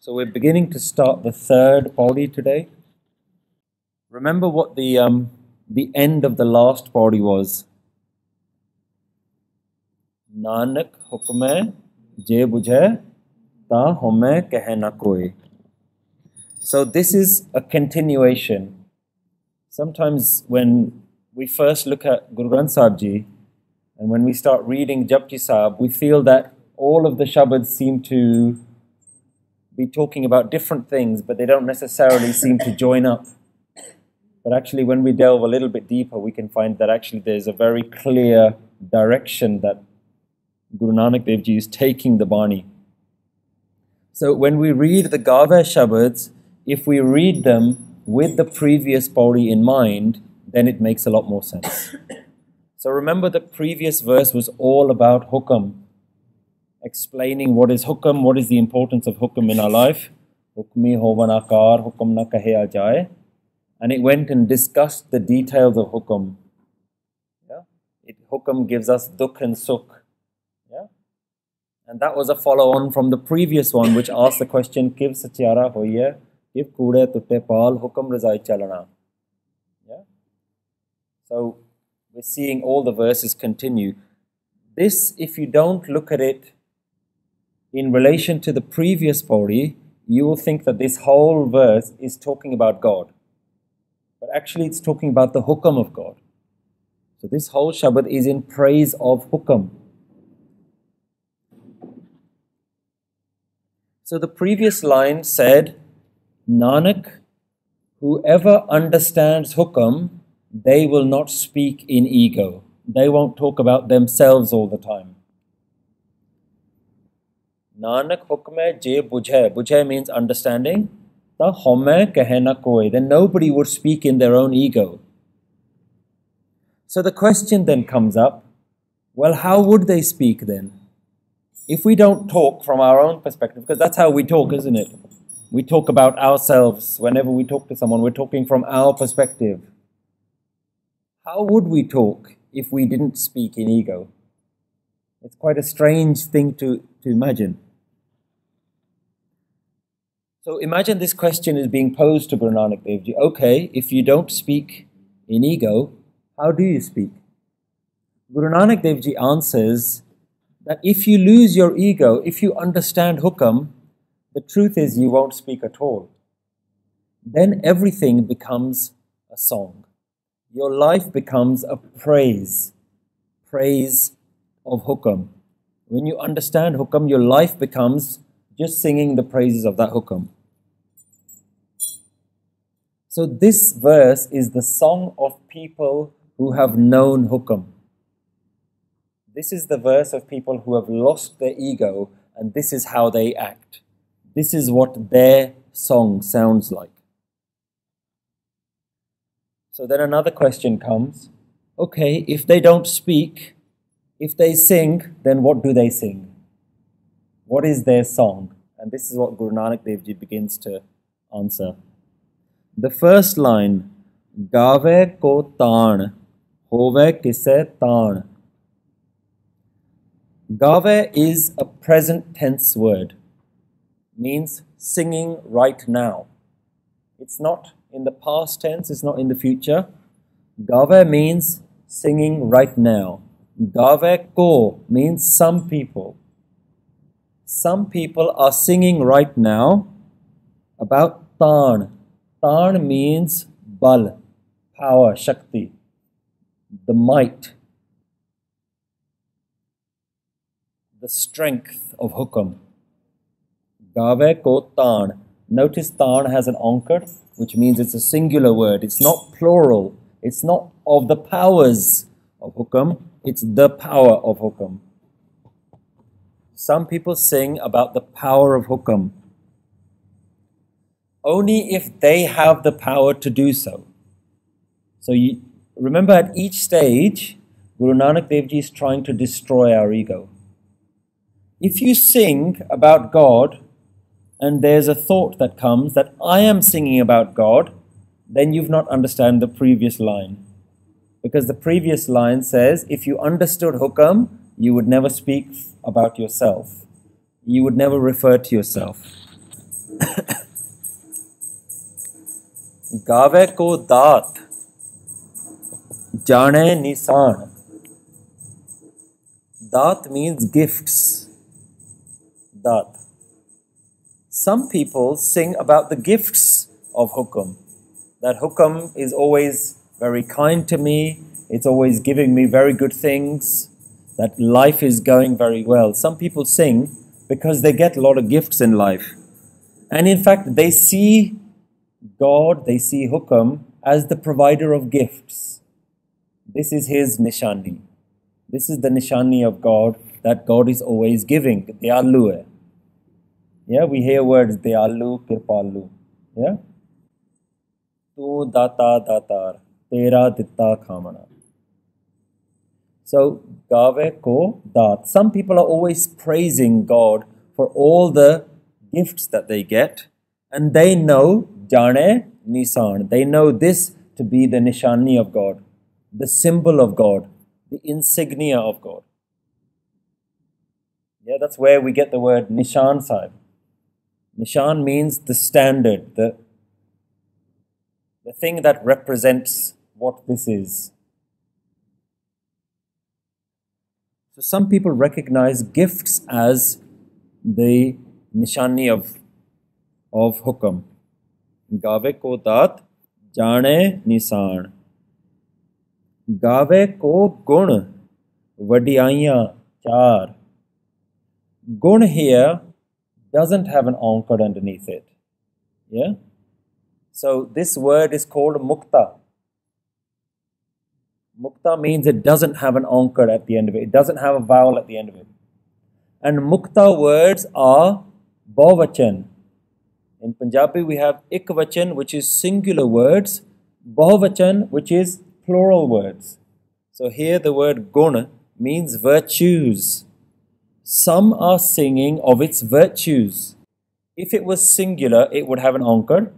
So we're beginning to start the third Pauri today. Remember what the end of the last Pauri was. Nanak hukme je bujhe ta home kehe na koi. So this is a continuation. Sometimes when we first look at Guru Granth Sahib Ji and when we start reading Japji Sahib, we feel that all of the Shabads seem to be talking about different things, but they don't necessarily seem to join up. But actually, when we delve a little bit deeper, we can find that actually there's a very clear direction that Guru Nanak Dev Ji is taking the Bani. So when we read the Gave Shabads, if we read them with the previous Pauri in mind, then it makes a lot more sense. So remember, the previous verse was all about hukam, explaining what is hukam, what is the importance of hukam in our life. Hukmi hovan akar, hukam na kahe a jaye. And it went and discussed the details of hukam. Yeah? Hukam gives us dukh and sukh. Yeah? And that was a follow-on from the previous one, which asked the question, Kiv satyara hoye, kiv kude tutte pal, hukam razai chalana. Yeah? So we're seeing all the verses continue. This, if you don't look at it in relation to the previous Pauri, you will think that this whole verse is talking about God. But actually it's talking about the hukam of God. So this whole Shabad is in praise of hukam. So the previous line said, Nanak, whoever understands hukam, they will not speak in ego. They won't talk about themselves all the time. Nanak hukme je bujhe. Bujhe means understanding. Ta home kehe na koi. Then nobody would speak in their own ego. So the question then comes up, well, how would they speak then? If we don't talk from our own perspective, because that's how we talk, isn't it? We talk about ourselves. Whenever we talk to someone, we're talking from our perspective. How would we talk if we didn't speak in ego? It's quite a strange thing to imagine. So imagine this question is being posed to Guru Nanak Dev Ji. Okay, if you don't speak in ego, how do you speak? Guru Nanak Dev Ji answers that if you lose your ego, if you understand hukam, the truth is you won't speak at all. Then everything becomes a song. Your life becomes a praise of hukam. When you understand hukam, your life becomes just singing the praises of that hukam. So this verse is the song of people who have known hukam. This is the verse of people who have lost their ego, and this is how they act. This is what their song sounds like. So then another question comes, okay, if they don't speak, if they sing, then what do they sing? What is their song? And this is what Guru Nanak Dev Ji begins to answer. The first line, Gave ko taan, hove kise taan. Gave is a present tense word, means singing right now. It's not in the past tense, it's not in the future. Gave means singing right now. Gave ko means some people. Some people are singing right now about Taan. Taan means bal, power, shakti, the might, the strength of hukam. Gave ko Taan. Notice Taan has an ankar, which means it's a singular word. It's not plural. It's not of the powers of hukam. It's the power of hukam. Some people sing about the power of hukam only if they have the power to do so. So you remember, at each stage, Guru Nanak Dev Ji is trying to destroy our ego. If you sing about God, and there's a thought that comes that I am singing about God, then you've not understood the previous line. Because the previous line says, if you understood hukam, you would never speak about yourself. You would never refer to yourself. Gave ko daat, jane nisan. Daat means gifts. Daat. Some people sing about the gifts of Hukam. That Hukam is always very kind to me. It's always giving me very good things. That life is going very well. Some people sing because they get a lot of gifts in life. And in fact, they see God, they see Hukam as the provider of gifts. This is his nishani. This is the nishani of God, that God is always giving. Dayalu hai. Yeah, we hear words, Dayalu, Kirpalu. Yeah? Tu data datar, tera ditta khamana. So, gave ko dat. Some people are always praising God for all the gifts that they get, and they know jane nisan. They know this to be the nishani of God, the symbol of God, the insignia of God. Yeah, that's where we get the word nishan sahib. Nishan means the standard, the thing that represents what this is. So some people recognize gifts as the nishani of Hukam. Gave ko daat, jane nisan. Gave ko gun, vadiyaiyan char. Gun here doesn't have an ankar underneath it. Yeah? So this word is called mukta. Mukta means it doesn't have an ankar at the end of it. It doesn't have a vowel at the end of it. And mukta words are bahuvachan. In Punjabi we have ikvachan, which is singular words, bahuvachan, which is plural words. So here the word gun means virtues. Some are singing of its virtues. If it was singular, it would have an ankar.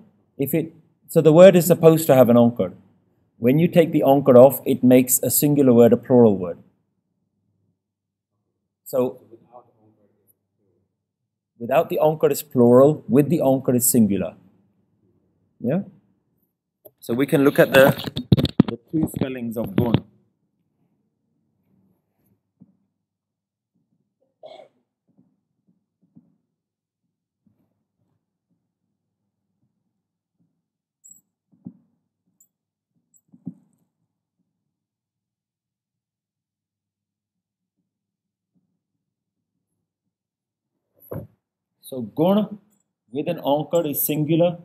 So the word is supposed to have an ankar. When you take the ankar off, it makes a singular word a plural word. So without the ankar is plural, with the ankar is singular. Yeah? So we can look at the two spellings of gun. So gun with an ankar is singular.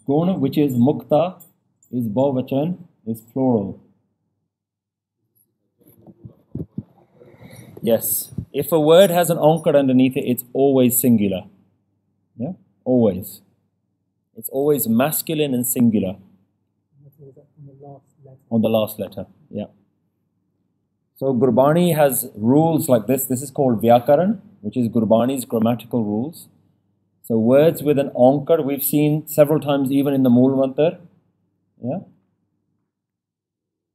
Gun, which is mukta, is bahuvachan, is plural. Yes. If a word has an ankar underneath it, it's always singular. Yeah? Always. It's always masculine and singular. On the last letter. Yeah. So Gurbani has rules like this. This is called Vyakaran, which is Gurbani's grammatical rules. So words with an ankar, we've seen several times even in the Mool Mantar. Yeah?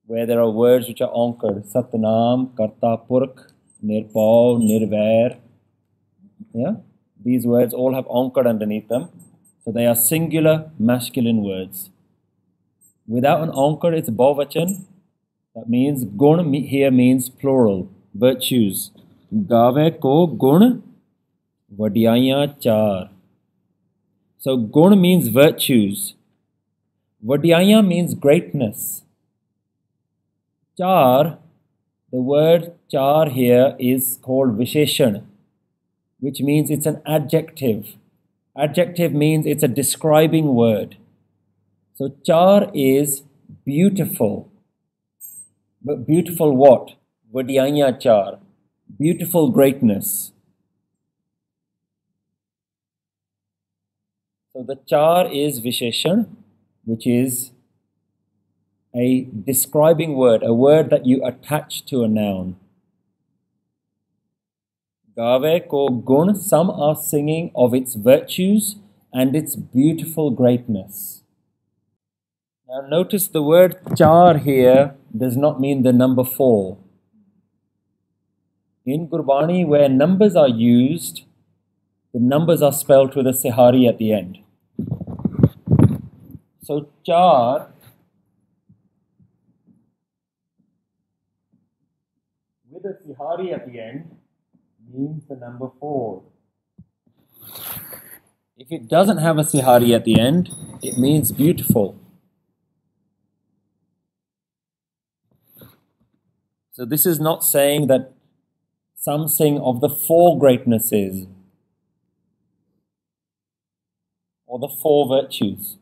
Where there are words which are ankared. Satnam, Karta, Purk, Nirpau, Nirvair. Yeah? These words all have ankar underneath them. So they are singular masculine words. Without an ankar, it's bahuvachan. That means gun here means plural, virtues. Gave ko gun, vadiyaiyan char. So gun means virtues. Vadiyaiyan means greatness. Char, the word char here is called visheshan, which means it's an adjective. Adjective means it's a describing word. So char is beautiful. But beautiful what? Vadiyaiyan char. Beautiful greatness. So the char is visheshan, which is a describing word, a word that you attach to a noun. Gave ko gun, some are singing of its virtues and its beautiful greatness. Now notice the word char here does not mean the number 4. In Gurbani, where numbers are used, the numbers are spelled with a sihari at the end. So char with a sihari at the end means the number 4. If it doesn't have a sihari at the end, it means beautiful. So this is not saying that some sing of the 4 greatnesses or the 4 virtues.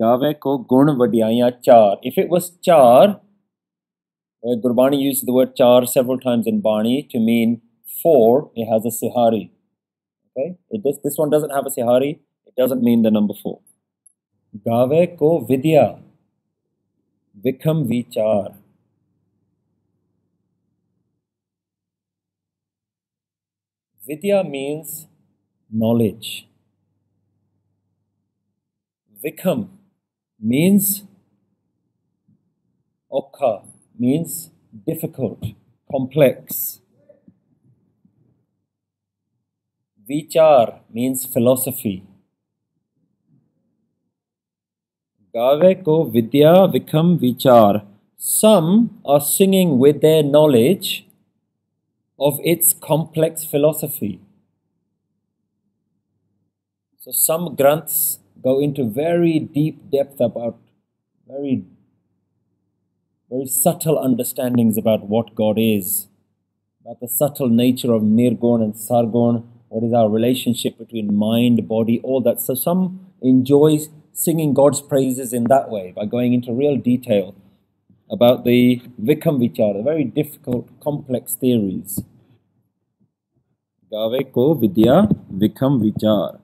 Gave ko gun vadiyaiyan char. If it was char, Gurbani uses the word char several times in Bani to mean 4, it has a sihari. Okay? This one doesn't have a sihari, it doesn't mean the number 4. Gave ko vidya, vikam vichar. Vidya means knowledge. Vikam means okha, means difficult, complex. Vichar means philosophy. Gave ko vidya vikam vichar. Some are singing with their knowledge of its complex philosophy. So some granths go into very deep depth about very subtle understandings about what God is, about the subtle nature of nirgun and sargun, what is our relationship between mind, body, all that. So some enjoy singing God's praises in that way, by going into real detail about the Vikam Vichar, the very difficult, complex theories. Gave ko vidya Vikam Vichar.